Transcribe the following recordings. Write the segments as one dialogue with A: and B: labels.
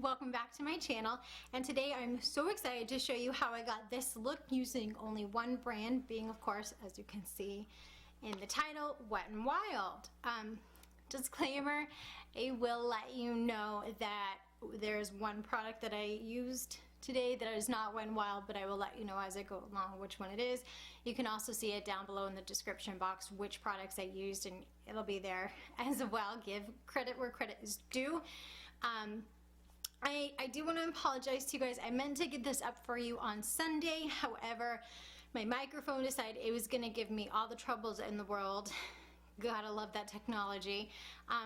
A: Welcome back to my channel, and today I'm so excited to show you how I got this look using only one brand, being of course, as you can see in the title, Wet n Wild. Disclaimer, I will let you know that there's one product that I used today that is not Wet n Wild, but I will let you know as I go along which one it is. You can also see it down below in the description box which products I used, and it'll be there as well. Give credit where credit is due. I do want to apologize to you guys. I meant to get this up for you on Sunday. However, my microphone decided it was going to give me all the troubles in the world. Gotta love that technology.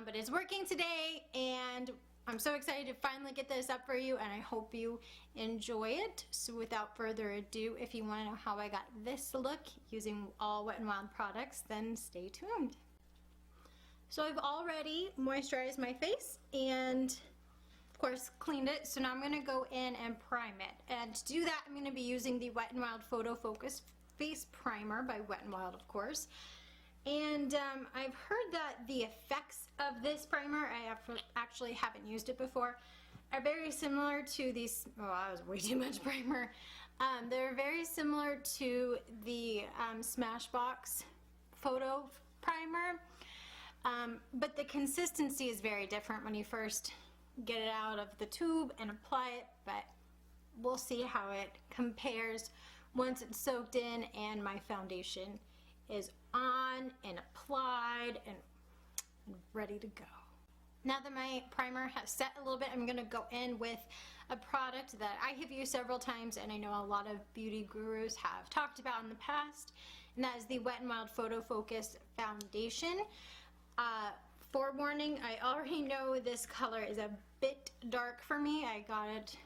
A: But it's working today, and I'm so excited to finally get this up for you, and I hope you enjoy it. So without further ado, if you want to know how I got this look using all Wet n Wild products, then stay tuned. So I've already moisturized my face and of course cleaned it, so now I'm going to go in and prime it, and to do that I'm going to be using the Wet n Wild Photo Focus Face Primer by Wet n Wild, of course. And I've heard that the effects of this primer, I actually haven't used it before, are very similar to these, oh that was way too much primer, they're very similar to the Smashbox Photo Primer, but the consistency is very different when you first get it out of the tube and apply it, but we'll see how it compares once it's soaked in and my foundation is on and applied and ready to go. Now that my primer has set a little bit, I'm going to go in with a product that I have used several times and I know a lot of beauty gurus have talked about in the past, and that is the Wet n Wild Photo Focus Foundation. Forewarning, I already know this color is a bit dark for me. I got it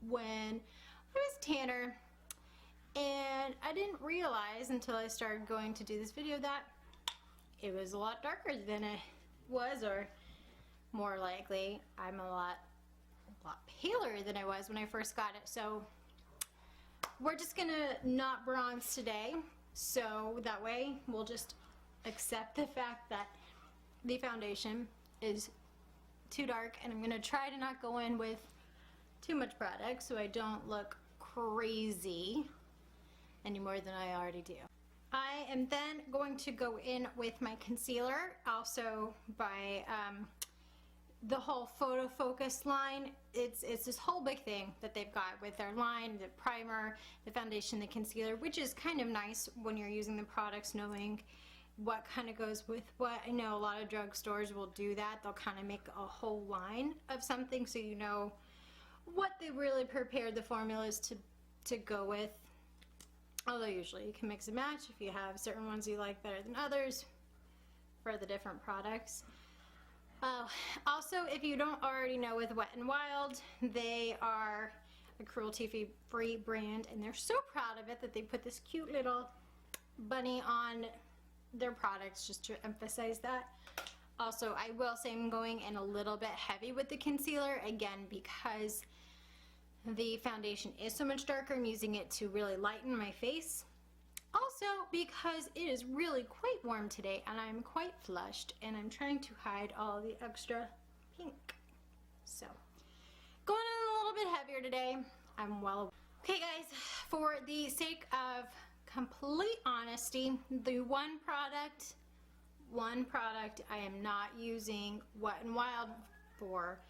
A: when I was tanner, and I didn't realize until I started going to do this video that it was a lot darker than it was, or more likely I'm a lot paler than I was when I first got it. So we're just gonna not bronze today, so that way we'll just accept the fact that the foundation is too dark, and I'm going to try to not go in with too much product so I don't look crazy any more than I already do. I am then going to go in with my concealer, also by the whole Photo Focus line. It's this whole big thing that they've got with their line, the primer, the foundation, the concealer, which is kind of nice when you're using the products, knowing what kind of goes with what. I know a lot of drugstores will do that. They'll kind of make a whole line of something so you know what they really prepared the formulas to go with. Although usually you can mix and match if you have certain ones you like better than others for the different products. Also, if you don't already know, with Wet n Wild, they are a cruelty-free brand, and they're so proud of it that they put this cute little bunny on their products just to emphasize that. Also, I will say I'm going in a little bit heavy with the concealer, again because the foundation is so much darker. I'm using it to really lighten my face. Also because it is really quite warm today and I'm quite flushed, and I'm trying to hide all the extra pink. So going in a little bit heavier today. I'm well. Okay guys, for the sake of complete honesty, the one product I am not using Wet n Wild for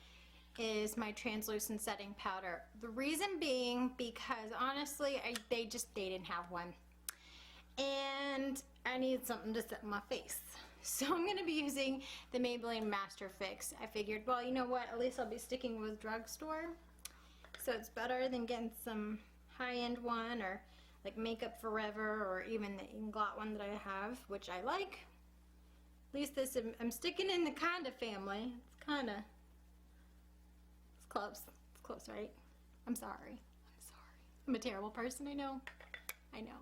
A: is my translucent setting powder. The reason being because honestly they didn't have one, and I need something to set my face, so I'm going to be using the Maybelline Master Fix. I figured, well, you know what, at least I'll be sticking with drugstore, so it's better than getting some high-end one or like Makeup Forever, or even the Inglot one that I have, which I like. At least this, I'm sticking in the kinda family. It's kinda, it's close. It's close, right? I'm sorry. I'm sorry. I'm a terrible person, I know. I know.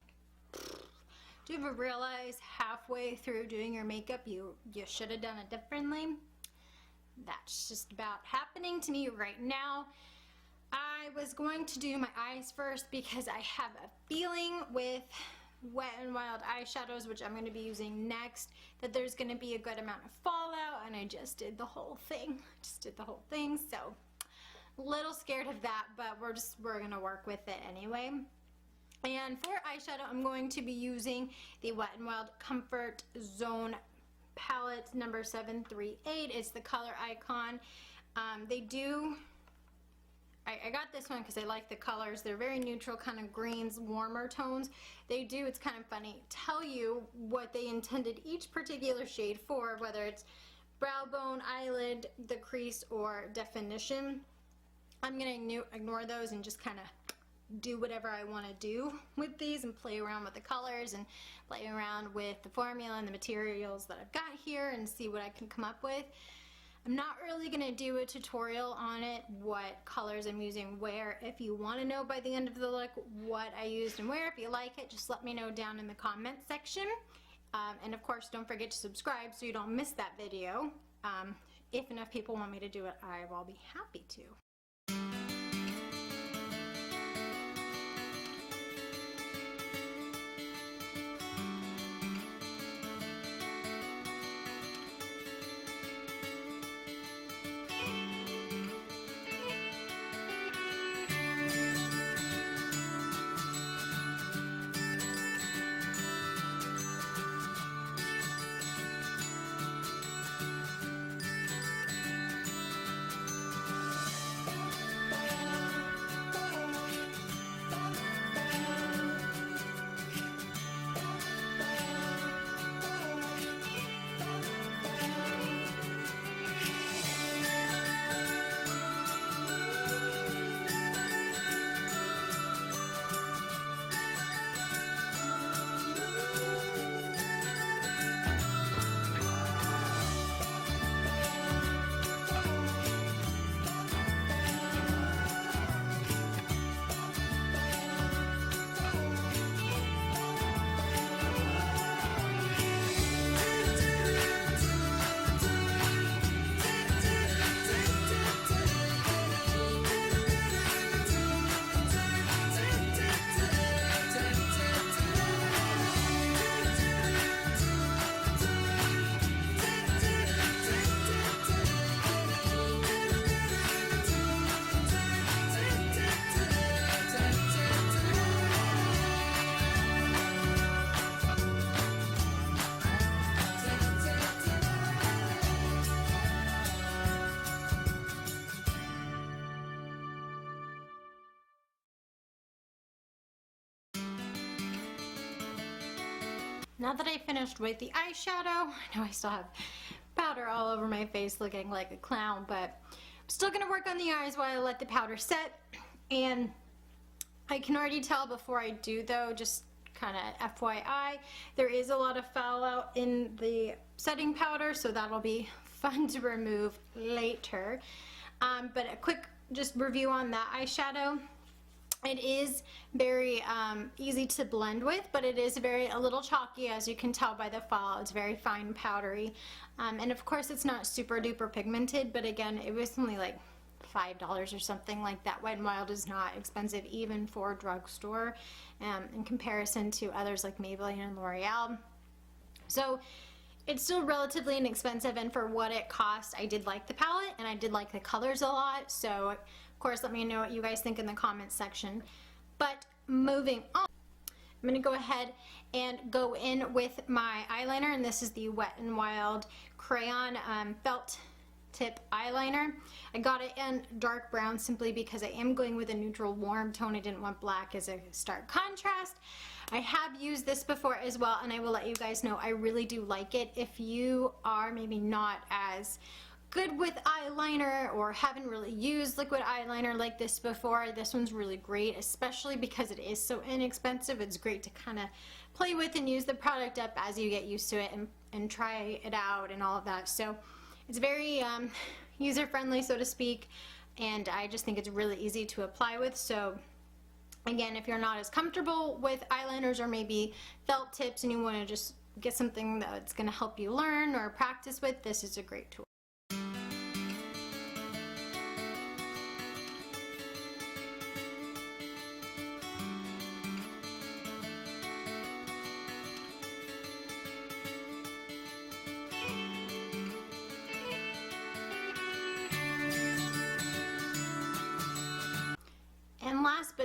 A: Do you ever realize halfway through doing your makeup you should have done it differently? That's just about happening to me right now. I was going to do my eyes first because I have a feeling with Wet n Wild eyeshadows, which I'm going to be using next, that there's going to be a good amount of fallout, and I just did the whole thing. So little scared of that, but we're gonna work with it anyway. And for eyeshadow, I'm going to be using the Wet n Wild Comfort Zone palette number 738. It's the color Icon. I got this one because I like the colors. They're very neutral, kind of greens, warmer tones. It's kind of funny, tell you what they intended each particular shade for, whether it's brow bone, eyelid, the crease, or definition. I'm going to ignore those and just kind of do whatever I want to do with these and play around with the colors and play around with the formula and the materials that I've got here and see what I can come up with. I'm not really going to do a tutorial on it, what colors I'm using where. If you want to know by the end of the look what I used and where, if you like it, just let me know down in the comment section. And of course, don't forget to subscribe so you don't miss that video. If enough people want me to do it, I will be happy to. Now that I finished with the eyeshadow, I know I still have powder all over my face looking like a clown, but I'm still going to work on the eyes while I let the powder set. And I can already tell before I do though, just kind of FYI, there is a lot of fallout in the setting powder, so that'll be fun to remove later. But a quick just review on that eyeshadow. It is very easy to blend with, but it is a little chalky, as you can tell by the fall. It's very fine powdery, and of course it's not super duper pigmented, but again, it was only like $5 or something like that. Wet n Wild is not expensive even for drugstore in comparison to others like Maybelline and L'Oreal. So it's still relatively inexpensive, and for what it cost, I did like the palette and I did like the colors a lot. So of course, let me know what you guys think in the comments section. But moving on, I'm going to go ahead and go in with my eyeliner, and this is the Wet n Wild Crayon Felt Tip Eyeliner. I got it in dark brown simply because I am going with a neutral warm tone. I didn't want black as a stark contrast. I have used this before as well, and I will let you guys know I really do like it. If you are maybe not as good with eyeliner or haven't really used liquid eyeliner like this before, this one's really great, especially because it is so inexpensive. It's great to kind of play with and use the product up as you get used to it and try it out and all of that. So it's very user-friendly, so to speak, and I just think it's really easy to apply with. So again, if you're not as comfortable with eyeliners or maybe felt tips and you want to just get something that's going to help you learn or practice with, this is a great tool.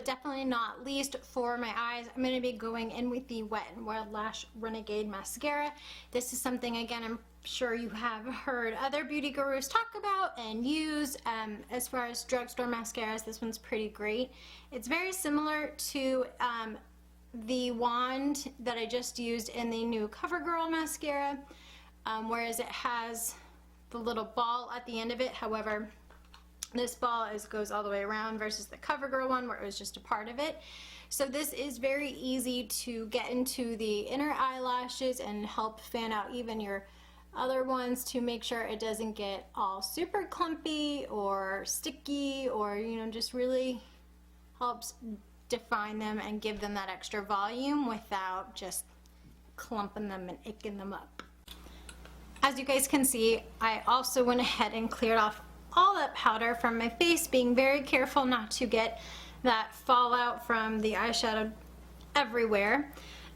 A: but definitely not least for my eyes, I'm going to be going in with the Wet n Wild Lash Renegade Mascara. This is something, again, I'm sure you have heard other beauty gurus talk about and use. As far as drugstore mascaras, this one's pretty great. It's very similar to the wand that I just used in the new Covergirl mascara, whereas it has the little ball at the end of it. However, this ball goes all the way around versus the Covergirl one where it was just a part of it. So this is very easy to get into the inner eyelashes and help fan out even your other ones to make sure it doesn't get all super clumpy or sticky, or just really helps define them and give them that extra volume without just clumping them and icking them up. As you guys can see, I also went ahead and cleared off all that powder from my face, being very careful not to get that fallout from the eyeshadow everywhere.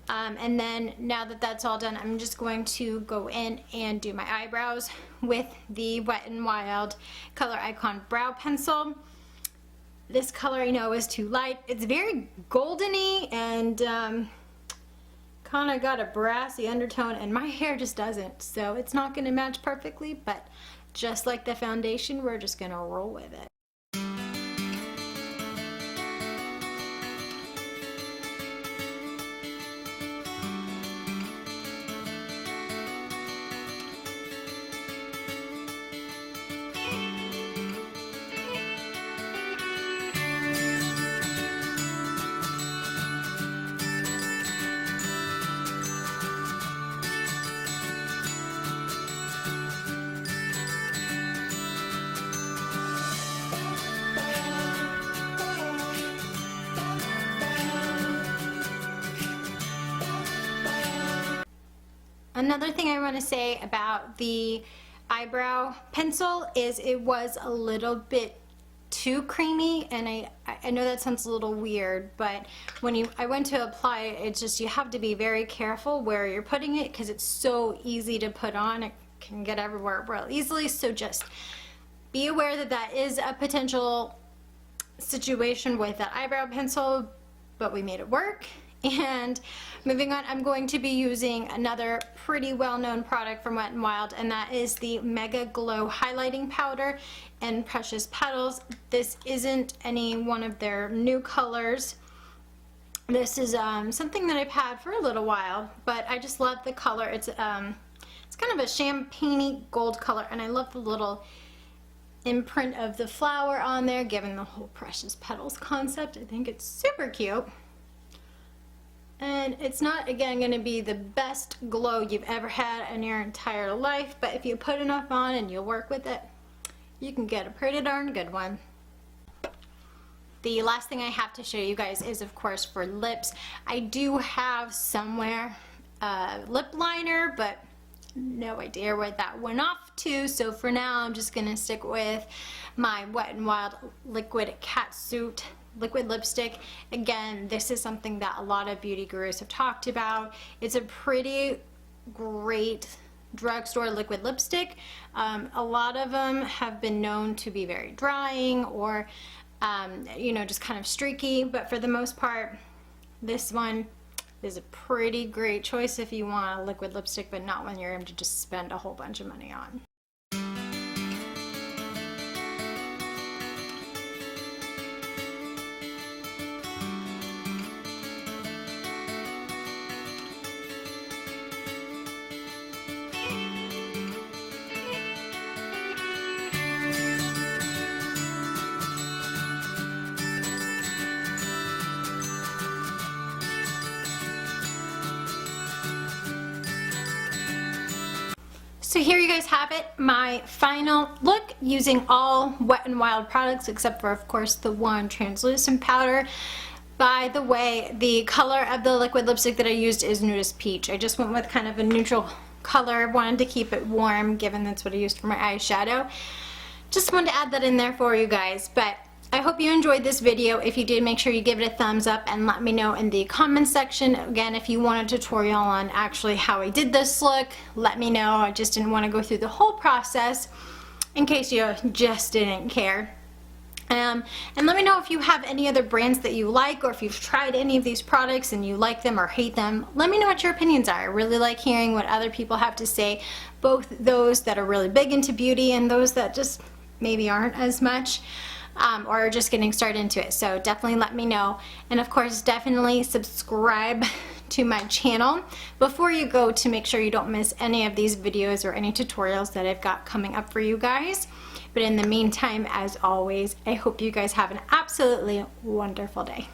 A: And then now that that's all done, I'm just going to go in and do my eyebrows with the Wet n Wild Color Icon Brow Pencil. This color I know is too light. It's very goldeny and kind of got a brassy undertone, and my hair just doesn't, so it's not going to match perfectly, but just like the foundation, we're just going to roll with it. Another thing I want to say about the eyebrow pencil is it was a little bit too creamy, and I know that sounds a little weird, but when I went to apply it, it's just you have to be very careful where you're putting it because it's so easy to put on. It can get everywhere real easily, so just be aware that that is a potential situation with that eyebrow pencil, but we made it work. And moving on, I'm going to be using another pretty well-known product from Wet n Wild, and that is the Mega Glow Highlighting Powder in Precious Petals. This isn't any one of their new colors. This is something that I've had for a little while, but I just love the color. It's kind of a champagne-y gold color, and I love the little imprint of the flower on there, given the whole Precious Petals concept. I think it's super cute. And it's not, again, going to be the best glow you've ever had in your entire life, but if you put enough on and you work with it, you can get a pretty darn good one. The last thing I have to show you guys is, of course, for lips. I do have somewhere a lip liner, but no idea where that went off to, so for now I'm just going to stick with my Wet n Wild Liquid Catsuit Liquid Lipstick. Again, this is something that a lot of beauty gurus have talked about. It's a pretty great drugstore liquid lipstick. A lot of them have been known to be very drying or just kind of streaky, but for the most part, this one is a pretty great choice if you want a liquid lipstick, but not when you're able to just spend a whole bunch of money on. So here you guys have it, my final look using all Wet n Wild products except for, of course, the one translucent powder. By the way, the color of the liquid lipstick that I used is Nudist Peach. I just went with kind of a neutral color, wanted to keep it warm given that's what I used for my eyeshadow. Just wanted to add that in there for you guys, but I hope you enjoyed this video. If you did, make sure you give it a thumbs up and let me know in the comments section. Again, if you want a tutorial on actually how I did this look, let me know. I just didn't want to go through the whole process in case you just didn't care. And let me know if you have any other brands that you like, or if you've tried any of these products and you like them or hate them. Let me know what your opinions are. I really like hearing what other people have to say, both those that are really big into beauty and those that just maybe aren't as much, or are just getting started into it. So definitely let me know. And of course, definitely subscribe to my channel before you go, to make sure you don't miss any of these videos or any tutorials that I've got coming up for you guys. But in the meantime, as always, I hope you guys have an absolutely wonderful day.